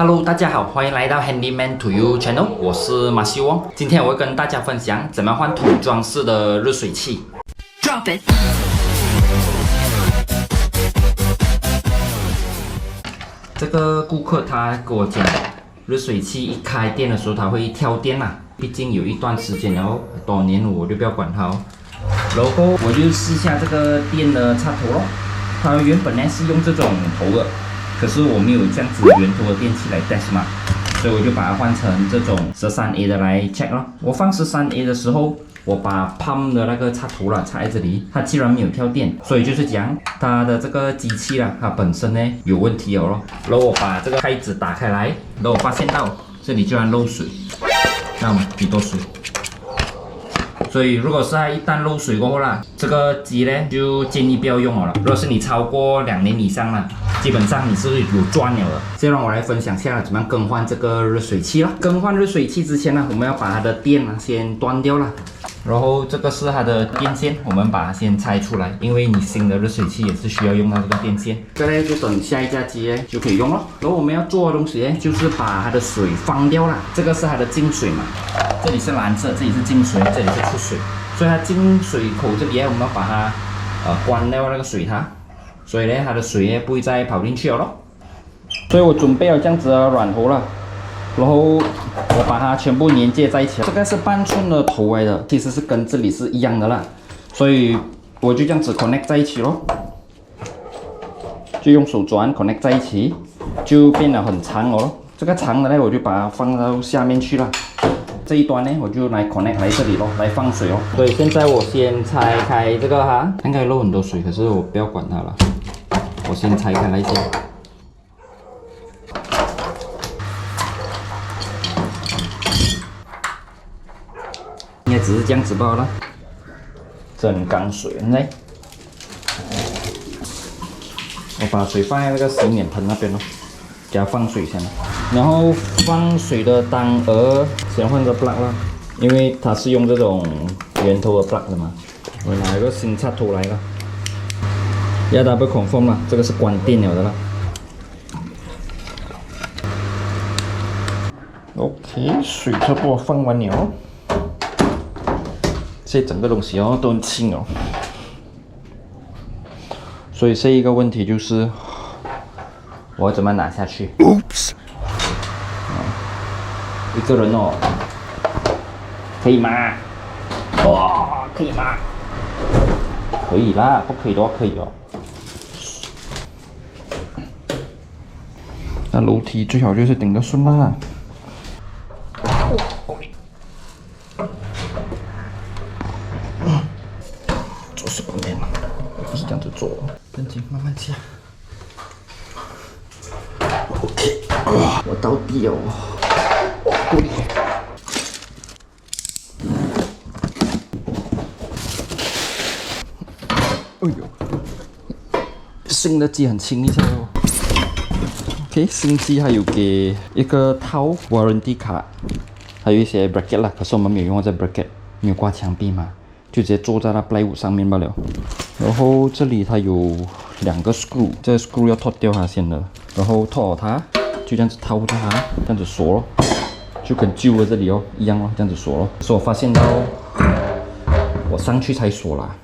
Hello， 大家好，欢迎来到 Handyman to You Channel， 我是马西翁。今天我会跟大家分享怎么换桶装式的热水器。Drop it。这个顾客他跟我讲，热水器一开电的时候它会跳电啦，毕竟有一段时间，然后多年我就不要管它哦。然后我就试下这个电的插头咯，它原本呢是用这种头的。 可是我没有这样子圆头的电器来 test 嘛，所以我就把它换成这种13A 的来 check 咯。我放13A 的时候，我把 pump 的那个插头啦插在这里，它既然没有跳电，所以就是讲它的这个机器啦，它本身呢有问题咯。然后我把这个开子打开来，然后我发现到这里居然漏水，那么比多水。 所以，如果是它一旦漏水过后啦，这个机呢就建议不要用了。如果是你超过2年以上啦，基本上你是有赚了的。先让我来分享下怎么样更换这个热水器啦。更换热水器之前呢，我们要把它的电先断掉了。然后这个是它的电线，我们把它先拆出来，因为你新的热水器也是需要用到这个电线。这个呢就等下一架机呢就可以用了。然后我们要做的东西呢，就是把它的水放掉了。这个是它的进水嘛。 这里是蓝色，这里是进水，这里是出水，所以它进水口这里我们要把它关掉那个水塔，所以呢它的水呢不会再跑进去了咯。所以我准备了这样子的软头了，然后我把它全部连接在一起。这个是半寸的头来的，其实是跟这里是一样的啦，所以我就这样子 connect 在一起咯，就用手转 connect 在一起，就变得很长哦。这个长的呢，我就把它放到下面去了。 这一端呢，我就来 connect 来这里咯，来放水哦。所以现在我先拆开这个哈，应该漏很多水，可是我不要管它了，我先拆开来先。应该只是这样子罢了，整缸水呢，我把水放在那个洗面盆那边咯，给它放水先。 然后放水的当儿先换个 plug 啦，因为它是用这种圆头的 plug 的嘛。我拿一个新插头来了，要 double confirm 啦，这个是关电了的啦。OK， 水差不多放完了，这整个东西哦都很轻哦，所以这一个问题就是我怎么拿下去 ？Oops。 一个人哦，可以吗？哇，可以吗？可以啦，不可以的话可以哦。那楼梯最好就是顶个顺啦。做手工面，不是这样子做，跟紧慢慢加。OK， 我到底哦。 哎呦，新的机很轻一下哦。OK， 新机还有给一个套 warranty 卡，还有一些 bracket 啦。可是我们没有用这 bracket， 没有挂墙壁嘛，就直接坐在那 plywood 上面罢了。然后这里它有2个 screw， 这个 screw 要脱掉它先的，然后脱它，就这样子套它，这样子锁咯。 就跟旧的这里哦一样哦，这样子锁咯。可是我发现到，我上去才锁啦。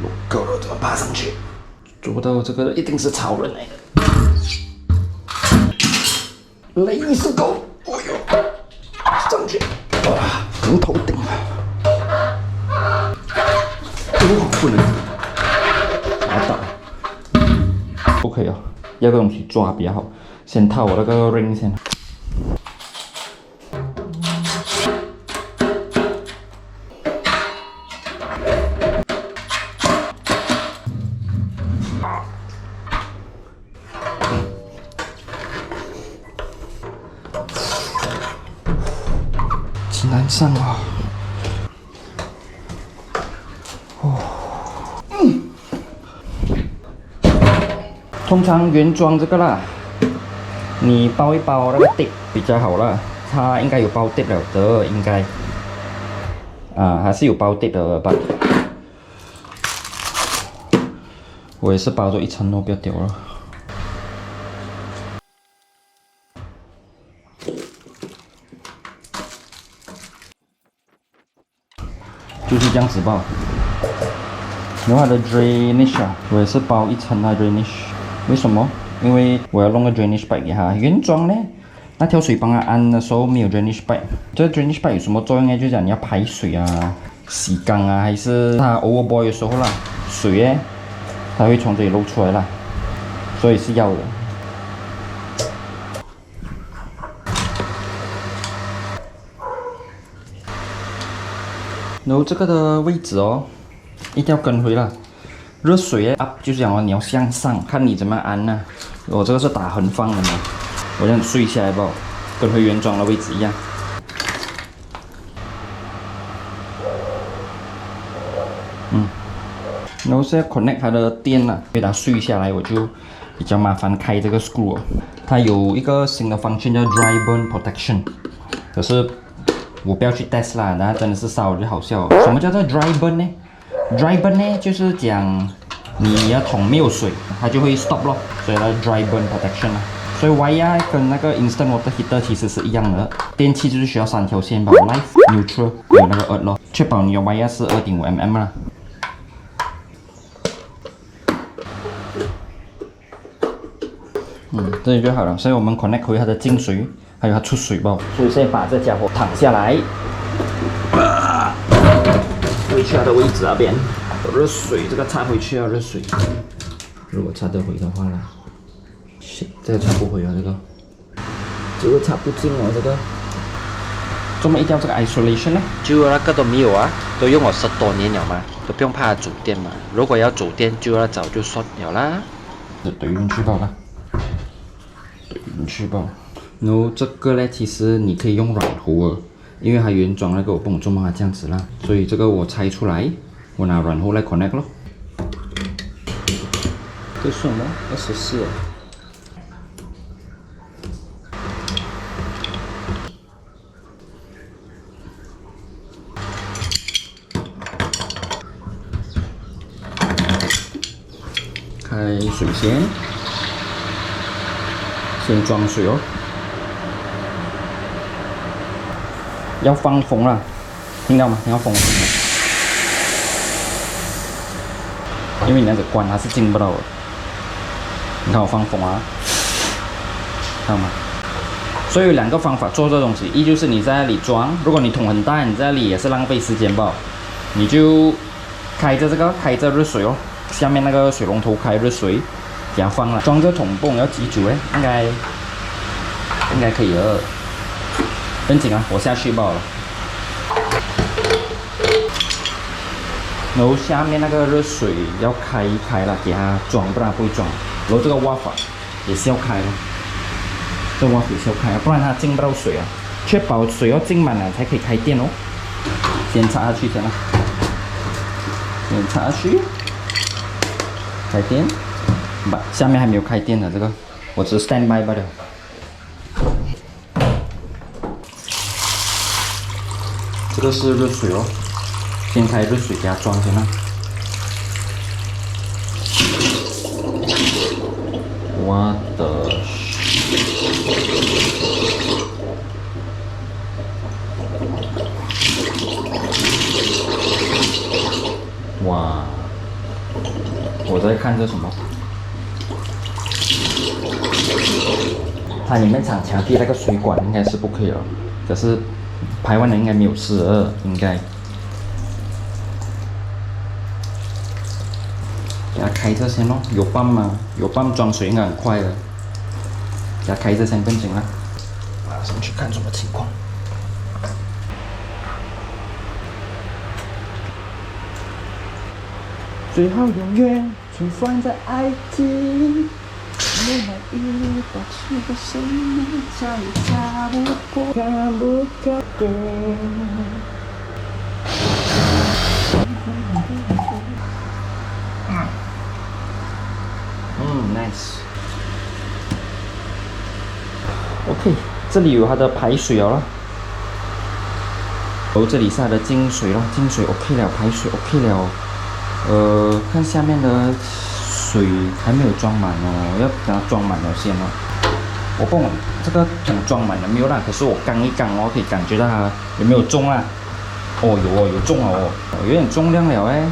我够了，怎么爬上去？做不到这个一定是超人来的。雷是狗，哎呦，上去，哇，从头顶了。哦，不能，打倒，不可以哦，要个东西抓比较好。 先套我那个 ring 先。挺难上啊！通常原装这个啦。 你包一包那个 tape 比较好啦，它应该有包 tape 了的，应该还是有包 tape 的吧。我也是包着一层哦，不要丢了。就是这样子包。然后它的 drainage 啊，我也是包一层啊 drainage。为什么？因为我要弄个 drainage pipe 给它。原装呢，那条水帮它安的时候没有 drainage pipe。这 drainage pipe 有什么作用呢？就是讲你要排水啊、洗缸啊，还是它 overboil 的时候啦，水呢，它会从这里漏出来啦，所以是要的。然后这个的位置哦，一定要跟回了。热水啊，就是讲哦，你要向上，看你怎么安呢、我这个是打横放的嘛，我这样睡下来吧，跟回原装的位置一样。然后现在 connect 它的电了，给它睡下来，我就比较麻烦开这个 screw 哦。它有一个新的 function 叫 dry burn protection， 可是我不要去 test 啦，那真的是烧就好笑。什么叫做 dry burn 呢 ？dry burn 呢，就是讲你的桶没有水，它就会 stop 咯，所以它 dry burn protection 啦。所以 wire 跟那个 instant water heater 其实是一样的，电器就是需要3条线吧 ，live、neutral 有那个 earth 咯，确保你的 wire 是2.5mm 啦。这里就好了，所以我们 connect 回它的进水，还有它出水包。所以现在把这家伙躺下来，回去它的位置那边，热水这个插回去啊，热水。如果插得回的话啦，这个插不回啊，这个插不进哦，这个。怎么一定要这个 isolation 呢？就那个都没有啊，都用了10多年了嘛，都不用怕走电嘛。如果要走电，就要早就算了啦。怼进去吧啦。你去吧。然后这个呢，其实你可以用软壶的，因为它原装那个我不懂做嘛这样子啦，所以这个我拆出来，我拿软壶来 connect 咯。这是什么？24哦。开水先装水哦，要放风啦，听到吗？要风，因为你那个关它是进不到的。你看我放风啊，看到吗？所以有2个方法做这东西，一就是你在那里装，如果你桶很大，你在那里也是浪费时间吧，你就开着热水哦，下面那个水龙头开热水。给它放了，装这桶泵要几久嘞？应该可以了。不紧啊，我下去罢了。然后下面那个热水要开一开了，给它装，不然不会装。然后这个挖法也是要开了，这挖法也是要开，不然它进不到水啊。确保水要进满了才可以开电哦。先插下去先啦，先插下去，开电。不，下面还没有开电的这个，我只是 stand by 罢了。这个是热水哦，先开热水给它装先啦。我的，哇！我在看这什么？它里面厂墙壁那个水管应该是不可以了，可是排完了应该没有事了，应该。给它开这先咯，有泵吗？有泵装水应该很快的。给它开这先更紧了。马上去看什么情况。最好永远存放在爱情。没那一把这个生命再也擦不破，看不看对。nice。OK， 这里有它的排水了，然后这里是它的进水了，进水 OK 了，排水 OK 了。看下面的水还没有装满哦，要等它装满了先哦。我不懂这个桶装满了没有啦，可是我刚一刚哦，可以感觉到它有没有重啦。哦，有重了哦，有点重量了哎，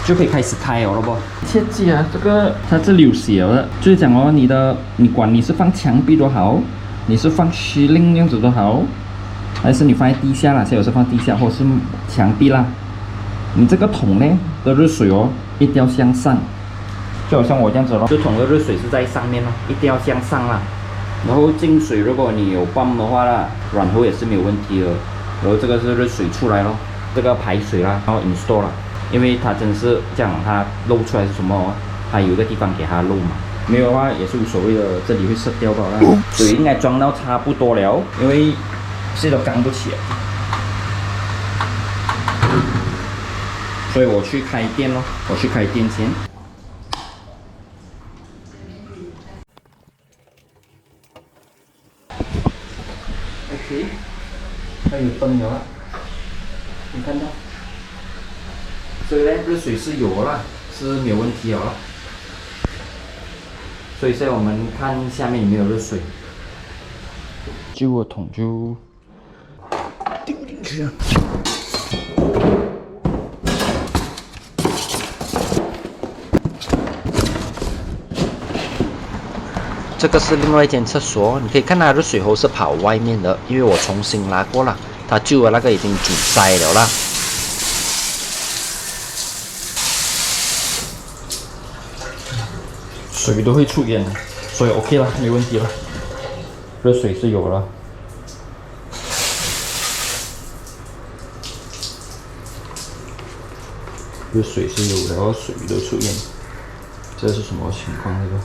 就可以开始开了不？切记啊，这个它这里有写的，就是讲哦，你管你是放墙壁都好，你是放虚令这样子都好，还是你放在地下啦，有时放地下或是墙壁啦，你这个桶呢的热水哦，一定要向上，就好像我这样子咯，这桶的热水是在上面哦，一定要向上啦。然后进水，如果你有泵的话啦，软喉也是没有问题的。然后这个是热水出来咯，这个排水啦，然后 install 啦，因为它真是这样，它漏出来是什么哦？它有一个地方给它漏嘛，没有的话也是无所谓的，这里会塞掉吧啦。水应该装到差不多了，因为现在都刚不起来，所以我去开店咯，我去开店先。OK， 它有灯了啦，你看到？所以呢，热水是有啦，是没有问题了啦。所以现在我们看下面有没有热水，旧的桶就丢进去啊。这个是另外一间厕所，你可以看它的水喉是跑外面的，因为我重新拉过了，它旧的那个已经阻塞了啦。水都会出烟，所以 OK 了，没问题了。热水是有了。热水是有的，然后水都出烟，这是什么情况？这个？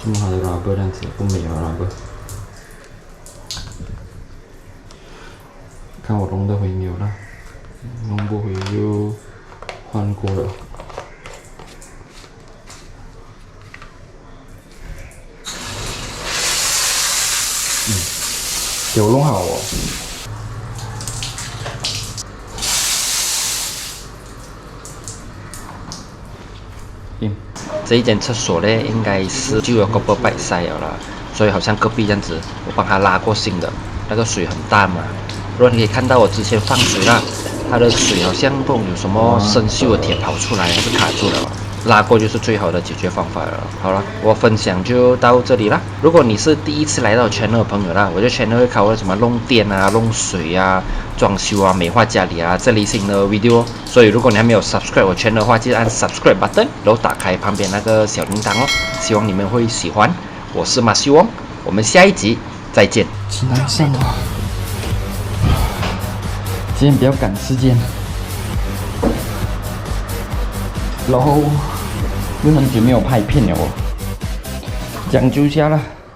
这么好的 rubber 这样子不美啊 rubber， 看我弄得回没有了，弄不回就换过了。给我弄好哦。这一间厕所呢，应该是旧的 copper pipe 塞了啦，所以好像隔壁这样子，我帮他拉过新的，那个水很淡嘛。如果你可以看到我之前放水啦，它的水好像不懂有什么生锈的铁跑出来，还是卡住了。拉过就是最好的解决方法了。好了，我分享就到这里啦。如果你是第一次来到channel的朋友啦，我这channel会考什么弄电啊、弄水啊、装修啊、美化家里啊这类型的 video。所以如果你还没有 subscribe 我channel的话，记得按 subscribe button， 然后打开旁边那个小铃铛哦。希望你们会喜欢。我是马修翁，我们下一集再见。挺难上哦，今天比较赶时间。然后又很久没有拍片了哦，讲究一下啦。